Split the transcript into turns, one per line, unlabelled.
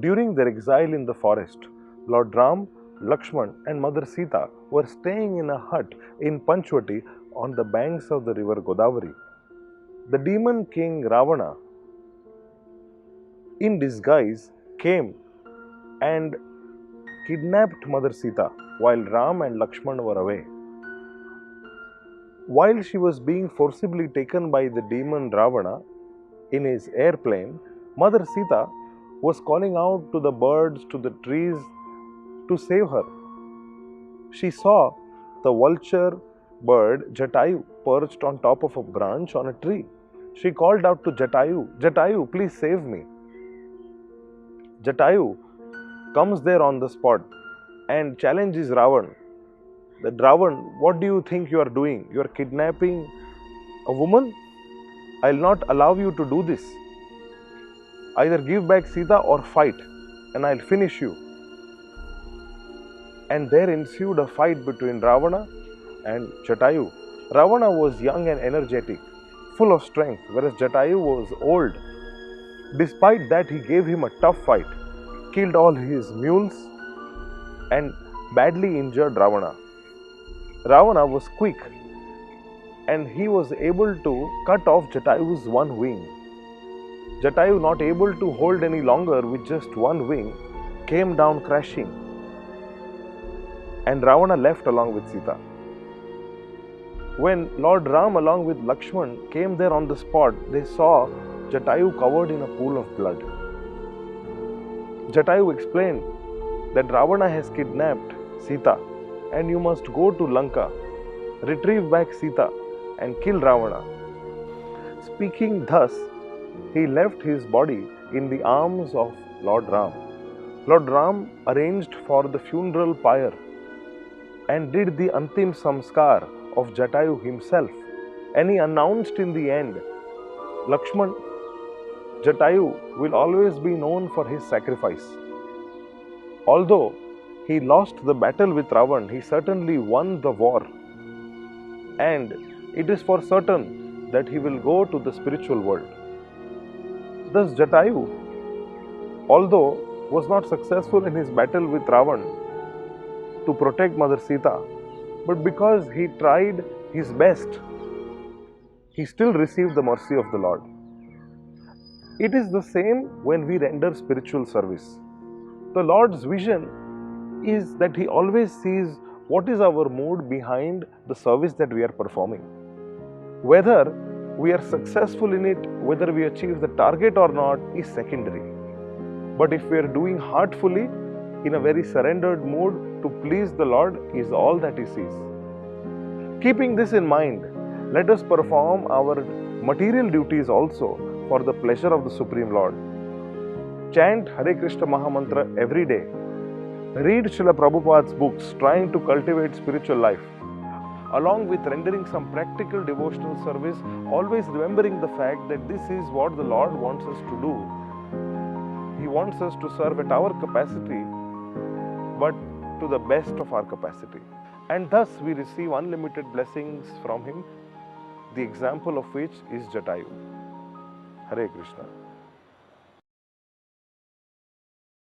During their exile in the forest, Lord Ram, Lakshman, and Mother Sita were staying in a hut in Panchvati on the banks of the river Godavari. The demon king Ravana, in disguise, came and kidnapped Mother Sita while Ram and Lakshman were away. While she was being forcibly taken by the demon Ravana in his airplane, Mother Sita was calling out to the birds, to the trees to save her. She saw the vulture bird Jatayu perched on top of a branch on a tree. She called out to Jatayu, Jatayu, please save me. Jatayu comes there on the spot and challenges Ravan. That Ravan, what do you think you are doing? You are kidnapping a woman? I'll not allow you to do this. Either give back Sita or fight, and I'll finish you. And there ensued a fight between Ravana and Jatayu. Ravana was young and energetic, full of strength, whereas Jatayu was old. Despite that, he gave him a tough fight, killed all his mules, and badly injured Ravana. Ravana was quick, and he was able to cut off Jatayu's one wing. Jatayu, not able to hold any longer with just one wing, came down crashing, and Ravana left along with Sita. When Lord Ram along with Lakshman came there on the spot, they saw Jatayu covered in a pool of blood. Jatayu explained that Ravana has kidnapped Sita and you must go to Lanka, retrieve back Sita and kill Ravana. Speaking thus, he left his body in the arms of Lord Ram. Lord Ram arranged for the funeral pyre and did the Antim Samskar of Jatayu himself. And he announced in the end, Lakshman, Jatayu will always be known for his sacrifice. Although he lost the battle with Ravan, he certainly won the war. And it is for certain that he will go to the spiritual world. Thus Jatayu, although was not successful in his battle with Ravan to protect Mother Sita, but because he tried his best, he still received the mercy of the Lord. It is the same when we render spiritual service. The Lord's vision is that He always sees what is our mood behind the service that we are performing. Whether we are successful in it, whether we achieve the target or not, is secondary. But if we are doing heartfully, in a very surrendered mood to please the Lord, is all that He sees. Keeping this in mind, let us perform our material duties also for the pleasure of the Supreme Lord. Chant Hare Krishna Mahamantra every day. Read Srila Prabhupada's books trying to cultivate spiritual life. Along with rendering some practical devotional service, always remembering the fact that this is what the Lord wants us to do. He wants us to serve at our capacity, but to the best of our capacity. And thus we receive unlimited blessings from Him, the example of which is Jatayu. Hare Krishna.